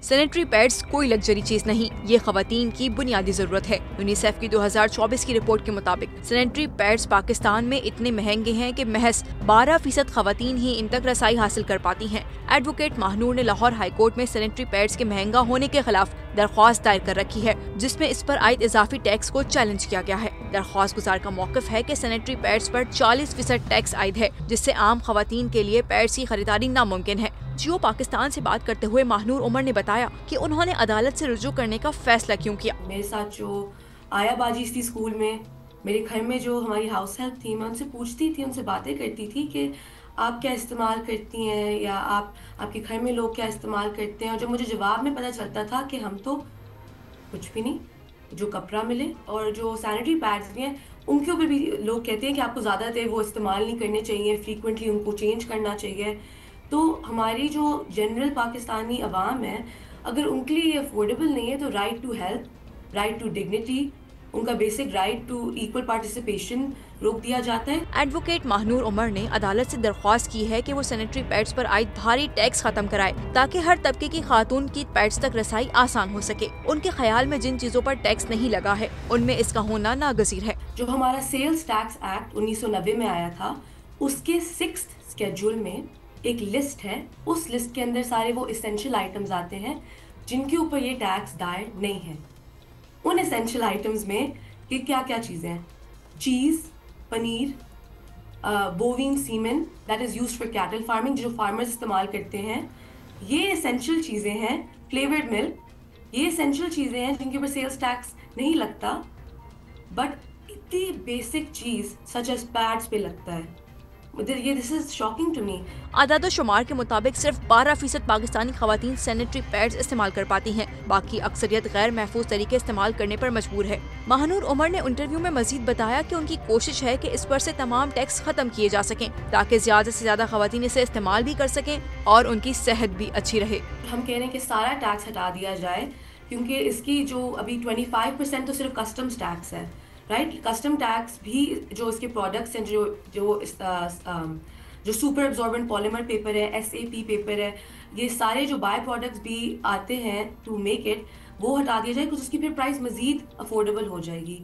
Sanitary pads कोई luxury चीज नहीं, ये खवातीन की बुनियादी जरूरत है। यूनिसेफ की 2024 की रिपोर्ट के मुताबिक सैनिटरी पैड्स पाकिस्तान में इतने महंगे हैं कि महज 12% खवातीन ही इन तक रसाई हासिल कर पाती हैं। एडवोकेट महानूर ने लाहौर हाई कोर्ट में सैनिटरी पैड्स के महंगा होने के खिलाफ दरख्वास्त दायर कर रखी है, जिसमें इस पर आयद इजाफी टैक्स को चैलेंज किया गया है। दरख्वास्त गुजार का मौक़िफ़ है कि सैनिटरी पैड्स पर 40% टैक्स आयद है, जिससे आम खवातीन के लिए पैड्स की खरीदारी नामुमकिन है। जियो पाकिस्तान से बात करते हुए महानूर उमर ने बताया कि उन्होंने अदालत से रुजू करने का फैसला क्यों किया। मेरे साथ जो आया बाजी थी स्कूल में, मेरे घर में जो हमारी हाउस हेल्प थी, मैं उनसे पूछती थी, उनसे बातें करती थी कि आप क्या इस्तेमाल करती हैं या आपके घर में लोग क्या इस्तेमाल करते हैं। और जब मुझे जवाब में पता चलता था कि हम तो कुछ भी नहीं, जो कपड़ा मिले और जो सैनिटरी पैड्स भी हैं उनके ऊपर भी लोग कहते हैं कि आपको ज़्यादा देर वो इस्तेमाल नहीं करने चाहिए, फ्रीक्वेंटली उनको चेंज करना चाहिए। तो हमारी जो जनरल पाकिस्तानी अवाम है, अगर उनके लिए ये अफोर्डेबल नहीं है तो right to health, right to dignity, उनका basic right to equal participation रोक दिया जाता है। एडवोकेट महानूर उमर ने अदालत से दरख्वास्त की है कि वो सैनिटरी पैड्स पर आयद भारी टैक्स खत्म कराए ताकि हर तबके की खातून की पैड्स तक रसाई आसान हो सके। उनके ख्याल में जिन चीजों पर टैक्स नहीं लगा है उनमें इसका होना नागजीर है। जो हमारा सेल्स टैक्स एक्ट 1990 में आया था, उसके 6th स्केड्यूल में एक लिस्ट है। उस लिस्ट के अंदर सारे वो एसेंशियल आइटम्स आते हैं जिनके ऊपर ये टैक्स दायर नहीं है। उन एसेंशियल आइटम्स में ये क्या क्या चीज़ें हैं? Cheese, paneer, bovine semen that is used for cattle farming, जो फार्मर्स इस्तेमाल करते हैं, ये एसेंशियल चीज़ें हैं। फ्लेवर्ड मिल्क, ये एसेंशियल चीज़ें हैं जिनके ऊपर सेल्स टैक्स नहीं लगता, बट इतनी बेसिक चीज़ सच एज पैड्स पे लगता है। This is shocking to me. आदाद शुमार के मुताबिक सिर्फ 12% पाकिस्तानी खवातीन सैनिटरी पैड्स इस्तेमाल कर पाती हैं, बाकी अक्सरियत गैर महफूज तरीके इस्तेमाल करने पर मजबूर है। महानूर उमर ने इंटरव्यू में मजीद बताया कि उनकी कोशिश है कि इस पर से तमाम टैक्स खत्म किए जा सकें ताकि ज्यादा से ज्यादा खवातीन इसे इस्तेमाल भी कर सकें और उनकी सेहत भी अच्छी रहे। हम कह रहे हैं कि सारा टैक्स हटा दिया जाए, क्योंकि इसकी जो अभी 25% तो सिर्फ कस्टम्स टैक्स है, राइट। कस्टम टैक्स भी जो इसके प्रोडक्ट्स हैं, जो सुपर एब्जॉर्बेंट पॉलीमर पेपर है, SAP पेपर है, ये सारे जो बाय प्रोडक्ट्स भी आते हैं टू मेक इट, वो हटा दिया जाए, कुछ उसकी फिर प्राइस मज़ीद अफोर्डेबल हो जाएगी।